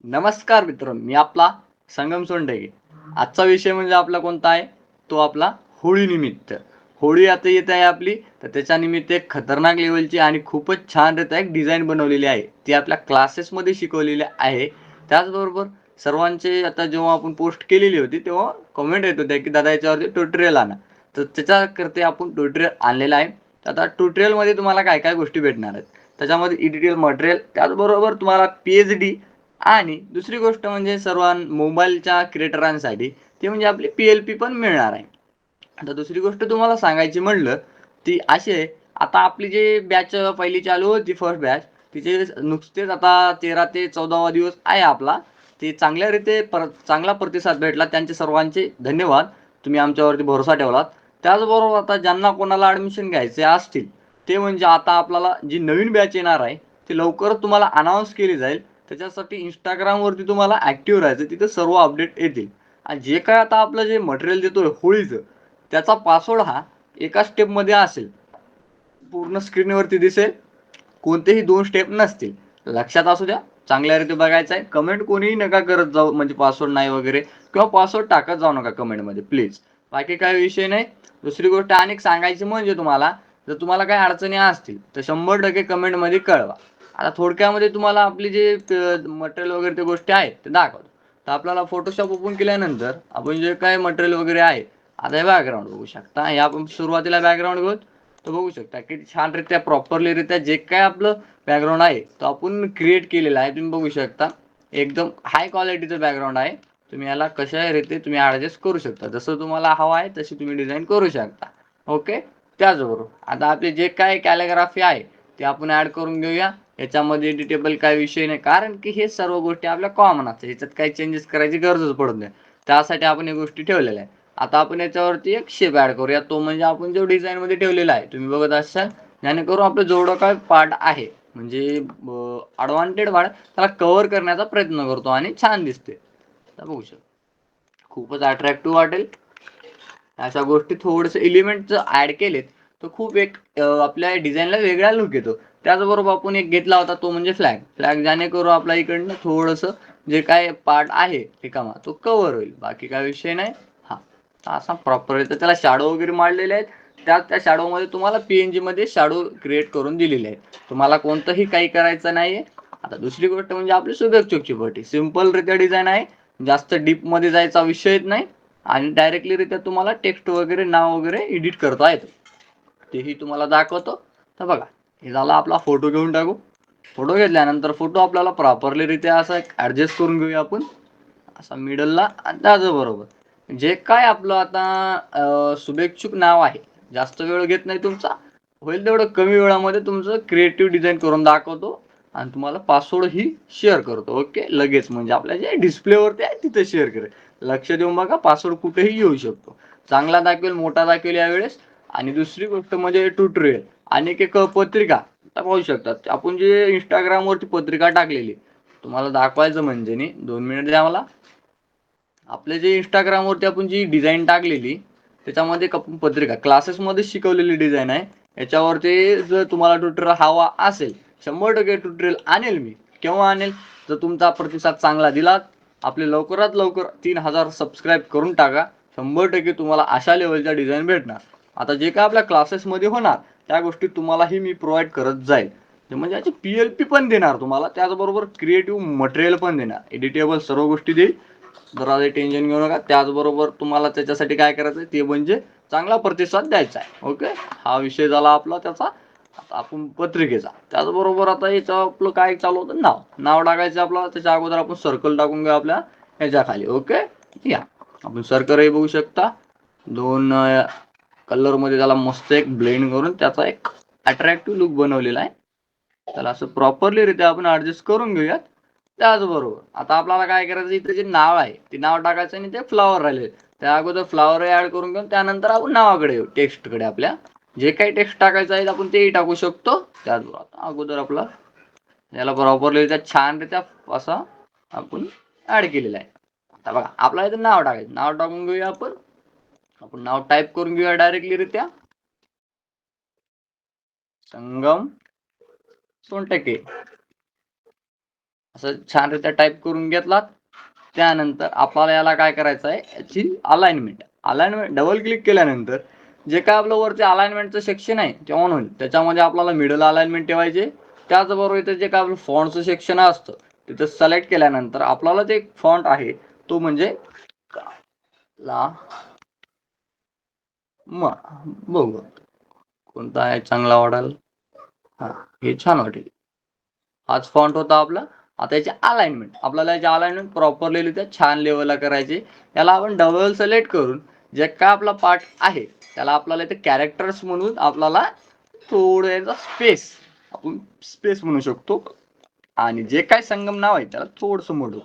नमस्कार मित्र, मी आपला संगम सोंडेगे. आजचा विषय म्हणजे आपला कोणता आहे? तो आपला होळी निमित्त. होळी आता येत आहे आपली, तर त्याच्यानिमित्त एक खतरनाक लेव्हलची आणि खूपच छानरीत्या एक डिझाइन बनवलेली आहे. ती आपल्या क्लासेसमध्ये शिकवलेली आहे. त्याचबरोबर सर्वांचे आता जेव्हा आपण पोस्ट केलेली होती, तेव्हा कमेंट येत होत्या, की दादा याच्यावरती ट्युटोरियल आणा. तर त्याच्याकरता आपण ट्युटोरियल आणलेला आहे. आता ट्युटोरियलमध्ये तुम्हाला काय-काय गोष्टी भेटणार आहेत. त्याच्यामध्ये एडिटिंग मटेरियल, त्याचबरोबर तुम्हाला पी-एच-डी आणि दुसरी गोष्ट म्हणजे सर्व मोबाईलच्या क्रिएटरांसाठी ते म्हणजे आपली पी-एल-पी पण मिळणार आहे. आता दुसरी गोष्ट तुम्हाला सांगायची म्हटलं, ती अशी आहे, आता आपली जी बॅच पहिली चालू होती फर्स्ट बॅच, तिचे नुकतेच आता 13 ते 14वा दिवस आहे आपला. ते चांगला प्रतिसाद भेटला. त्यांचे सर्वांचे धन्यवाद. तुम्ही आमच्यावरती भरोसा ठेवलात. त्याचबरोबर आता ज्यांना कोणाला ॲडमिशन घ्यायचे असतील, ते म्हणजे आता आपल्याला जी नवीन बॅच येणार आहे, ती लवकरच तुम्हाला अनाउन्स केली जाईल. त्याच्यासाठी Instagramवरती तुम्हाला ॲक्टिव्ह राहायचं. तिथे सर्व अपडेट येतील. आणि जे काय आता आपलं जे मटेरियल देतोय होळीचं, त्याचा पासवर्ड हा एका स्टेपमध्ये असेल. पूर्ण स्क्रीनवरती दिसेल. कोणतेही 2 स्टेप नसतील. लक्षात असू द्या. चांगल्यारीते बघायचं आहे. कमेंट कोणीही नका करत जाऊ म्हणजे पासवर्ड नाही वगैरे किंवा पासवर्ड टाकत जाऊ नका कमेंटमध्ये प्लीज. बाकी काही विषय नाही. दुसरी गोष्ट आणि एक सांगायची म्हणजे तुम्हाला, जर तुम्हाला काही अडचणी असतील तर 100% कमेंटमध्ये कळवा. आता थोडक्यामध्ये तुम्हाला आपली जे मटेरियल वगैरे त्या गोष्टी आहेत ते दाखवतो. तर आपल्याला फोटोशॉप ओपन केल्यानंतर आपण जे काही मटेरियल वगैरे आहे, आता हे बॅकग्राऊंड बघू शकता. हे आपण सुरुवातीला बॅकग्राऊंड घेऊ. तर बघू शकता की छानरित्या प्रॉपरलीरित्या जे काय आपलं बॅकग्राऊंड आहे तो आपण क्रिएट केलेला आहे. तुम्ही बघू शकता एकदम हाय क्वालिटीचं बॅकग्राऊंड आहे. तुम्ही याला कशारीते तुम्ही ॲडजस्ट करू शकता. जसं तुम्हाला हवं आहे तशी तुम्ही डिझाइन करू शकता. ओके. त्याचबरोबर आता आपले जे काय कॅलिग्राफी आहे ते आपण ॲड करून घेऊया. याच्यामध्ये एडिटेबल काही विषय नाही, कारण की हे सर्व गोष्टी आपल्या कॉमन असतात. याच्यात काही चेंजेस करायची गरजच पडत नाही. त्यासाठी आपण या गोष्टी ठेवलेल्या आहेत. आता आपण याच्यावरती एक शेप ॲड करूया. तो म्हणजे आपण जो डिझाइनमध्ये ठेवलेला आहे तुम्ही बघत असाल, जेणेकरून आपलं जेवढं काय पार्ट आहे म्हणजे ॲडव्हान्टेड पार्ट त्याला कव्हर करण्याचा प्रयत्न करतो आणि छान दिसते. आता बघू शकता. खूपच अट्रॅक्टिव्ह वाटेल. अशा गोष्टी थोडेसे एलिमेंट जर ॲड केलेत तर खूप एक आपल्या डिझाईनला वेगळा लुक येतो. त्याचबरोबर आपण एक घेतला होता तो म्हणजे फ्लॅग जेणेकरून आपल्या इकडनं थोडंसं जे काय पार्ट आहे रिकामा तो कव्हर होईल. बाकी काय विषय नाही. हां, असा प्रॉपर तर त्याला शॅडो वगैरे मारलेले आहेत. त्या शॅडोमध्ये तुम्हाला पी-एन-जी मध्ये शॅडो क्रिएट करून दिलेले आहेत. तुम्हाला कोणतंही काही करायचं नाहीये. आता दुसरी गोष्ट म्हणजे आपली शुभेच्छुकची पट्टी. सिंपलरित्या डिझाइन आहे. जास्त डीपमध्ये जायचा विषयच नाही. आणि डायरेक्टलीरित्या तुम्हाला टेक्स्ट वगैरे नाव वगैरे एडिट करता येतं. तेही तुम्हाला दाखवतो. तर बघा, हे झाला आपला फोटो घेऊन टाकू. फोटो घेतल्यानंतर फोटो आपल्याला प्रॉपरलीरित्या असा एक ॲडजस्ट करून घेऊया आपण. असा मिडलला आणि त्याचबरोबर जे काय आपलं आता शुभेच्छुक नाव आहे. जास्त वेळ घेत नाही तुमचा. होईल तेवढं कमी वेळामध्ये तुमचं क्रिएटिव्ह डिझाइन करून दाखवतो आणि तुम्हाला पासवर्डही शेअर करतो. ओके. लगेच म्हणजे आपल्या जे डिस्प्लेवरती आहे तिथे शेअर करेल. लक्ष देऊन बघा, पासवर्ड कुठेही येऊ शकतो. चांगला दाखवेल, मोठा दाखवेल यावेळेस. आणि दुसरी गोष्ट म्हणजे ट्युटोरियल आणि एक पत्रिका. आता पाहू शकतात आपण जे Instagramवरती पत्रिका टाकलेली तुम्हाला दाखवायचं म्हणजे नी 2 मिनिट द्या मला. आपले जे Instagramवरती आपण जी डिझाइन टाकलेली त्याच्यामध्ये एक आपण पत्रिका क्लासेसमध्ये शिकवलेली डिझाइन आहे. याच्यावरती जर तुम्हाला ट्युटोरियल हवा असेल 100% ट्युटोरियल आणेल मी. केव्हा आणेल? जर तुमचा प्रतिसाद चांगला दिलात, आपले लवकरात लवकर 3000 सबस्क्राईब करून टाका. 100% तुम्हाला अशा लेव्हलच्या डिझाइन भेटणार. आता जे काय आपल्या क्लासेसमध्ये होणार त्या गोष्टी तुम्हालाही मी प्रोव्हाईड करत जाईल. म्हणजे याची पी-एल-पी पण देणार तुम्हाला, त्याचबरोबर क्रिएटिव्ह मटेरियल पण देणार. एडिटेबल सर्व गोष्टी देईल. जरा टेन्शन घेऊ नका. त्याचबरोबर तुम्हाला त्याच्यासाठी काय करायचं ते म्हणजे चांगला प्रतिसाद द्यायचा आहे. ओके. हा विषय झाला आपला त्याचा. आता आपण पत्रिकेचा. त्याचबरोबर आता याचं आपलं काय चालू होतं नाव टाकायचं आपलं. त्याच्या अगोदर आपण सर्कल टाकून घेऊ आपल्या ह्याच्या खाली. ओके. या आपण सर्कलही बघू शकता. 2 कलरमध्ये त्याला मस्त एक ब्लेंड करून त्याचा एक अट्रॅक्टिव्ह लुक बनवलेला आहे. त्याला असं प्रॉपरलीरित्या आपण ॲडजस्ट करून घेऊयात. त्याचबरोबर आता आपल्याला काय करायचं, इथे जे नाव आहे ते नाव टाकायचं आणि ते फ्लॉवर राहिले त्या अगोदर फ्लॉवर ॲड करून घेऊन त्यानंतर आपण नावाकडे येऊ. टेक्स्टकडे आपल्या जे काही टेक्स्ट टाकायचं आहे आपण तेही टाकू शकतो. त्याचबरोबर आता अगोदर आपला याला प्रॉपरलीरित्या छानरित्या असं आपण ॲड केलेलं आहे. आता बघा आपल्याला इथे नाव टाकायचं. नाव टाकून घेऊया आपण. आपण नाव टाईप करून घेऊया डायरेक्टलीरित्या. संगम सोनटके. असं छानरित्या टाईप करून घेतलात. त्यानंतर आपल्याला याला काय करायचं आहे, याची अलाइनमेंट डबल क्लिक केल्यानंतर जे काय आपलं वरती अलाइनमेंटचं सेक्शन आहे ते ऑन होईल. त्याच्यामध्ये आपल्याला मिडल अलाइनमेंट ठेवायचे. त्याचबरोबर इथे जे काय आपलं फॉन्टचं सेक्शन असतं तिथं सिलेक्ट केल्यानंतर आपल्याला जे फॉन्ट आहे तो म्हणजे बघू कोणता आहे चांगला वाटेल. हा, हे छान वाटेल. हाच फॉन्ट होता आपला. आता याची अलाइनमेंट आपल्याला याची अलाइनमेंट प्रॉपरली छान लेवलला करायची. याला आपण डबल सिलेक्ट करून जे काय आपला पार्ट आहे त्याला आपल्याला इथे कॅरेक्टर्स म्हणून आपल्याला थोडं याचा स्पेस आपण स्पेस म्हणू शकतो. आणि जे काय संगम नाव आहे त्याला थोडंसं मोडू.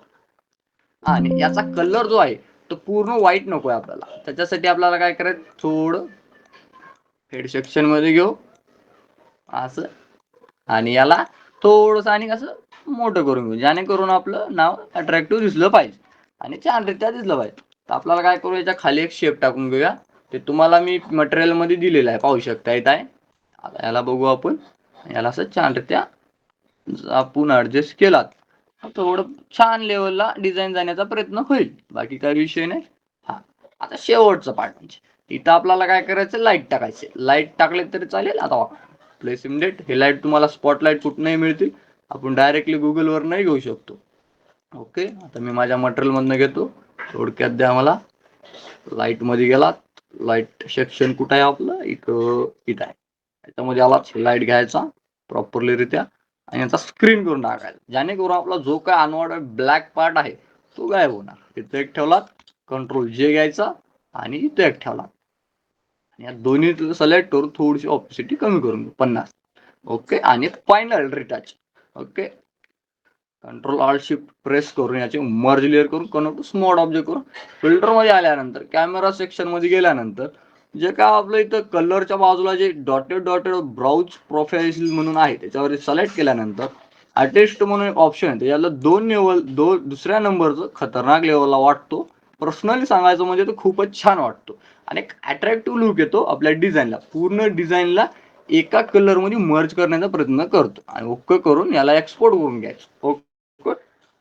आणि याचा कलर जो आहे तो पूर्ण व्हाईट नको आहे आपल्याला. त्याच्यासाठी आपल्याला काय करायचं, थोडं हेड सेक्शन मध्ये घेऊ असं आणि याला थोडंसं आणि कसं मोठं करून घेऊ, जेणेकरून आपलं नाव अट्रॅक्टिव्ह दिसलं पाहिजे आणि छानरित्या दिसलं पाहिजे. तर आपल्याला काय करू, याच्या खाली एक शेप टाकून घेऊया. ते तुम्हाला मी मटेरियल मध्ये दिलेलं आहे, पाहू शकता येत आहे. आता याला बघू आपण. याला असं छानरित्या आपण ऍडजस्ट केलात थोडं छान लेवलला डिझाईन जाण्याचा प्रयत्न होईल. बाकी काही विषय नाही. हा, आता शेवटचं पार्ट म्हणजे इथं आपल्याला काय करायचं, लाईट टाकायचे. लाईट टाकले तरी चालेल. आता प्लेस इमिडिएट हे लाईट तुम्हाला स्पॉटलाईट कुठनंही मिळतील. आपण डायरेक्टली गुगलवर नाही घेऊ शकतो. ओके, आता मी माझ्या मटेरियल मधनं घेतो. थोडक्यात द्या मला. लाईट मध्ये गेलात, लाईट सेक्शन कुठं आहे आपलं, इथं आहे. त्याच्यामध्ये आला लाईट घ्यायचा प्रॉपरली रित्या आणि याचा स्क्रीन करून टाकायचा, जेणेकरून आपला जो काय अनवॉर्डेड ब्लॅक पार्ट आहे तो गायब होणार. तिथे एक ठेवलात, कंट्रोल जे घ्यायचा आणि इथे एक ठेवला. या दोन्ही सिलेक्ट करून थोडीशी ऑपॅसिटी कमी करून 50. ओके, आणि final retouch. Okay, control alt shift press करून याचे मर्ज लेअर करून कन्वर्ट टू स्मॉल ऑब्जेक्ट करून फिल्टर मध्ये आल्यानंतर कॅमेरा सेक्शन मध्ये गेल्यानंतर जे काय आपलं इथं कलरच्या बाजूला जे डॉटेड ब्राउज प्रोफाईल म्हणून आहे त्याच्यावर सिलेक्ट केल्यानंतर आर्टिस्ट म्हणून एक ऑप्शन आहे. याला दुसऱ्या नंबरचं खतरनाक लेवलला वाटतो. पर्सनली सांगायचं म्हणजे तो खूपच छान वाटतो आणि एक अट्रॅक्टिव्ह लुक येतो आपल्या डिझाईनला. पूर्ण डिझाईनला एका कलर मध्ये मर्ज करण्याचा प्रयत्न करतो आणि ओके करून याला एक्सपोर्ट करून घ्यायचं. ओके,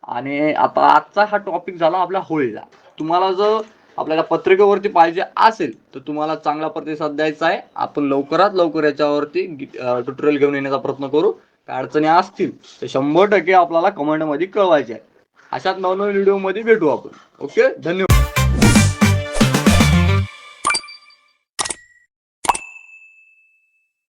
आणि आता आजचा हा टॉपिक झाला आपल्या होळीचा. तुम्हाला जर आपल्याला पत्रिकेवरती पाहिजे असेल तर तुम्हाला चांगला प्रतिसाद द्यायचा आहे. आपण लवकरात लवकर याच्यावरती ट्युटोरियल घेऊन येण्याचा प्रयत्न करू. काय अडचणी असतील तर 100% आपल्याला कमेंटमध्ये कळवायचे आहे. अशाच नवनवीन व्हिडिओमध्ये भेटू आपण. ओके, धन्यवाद.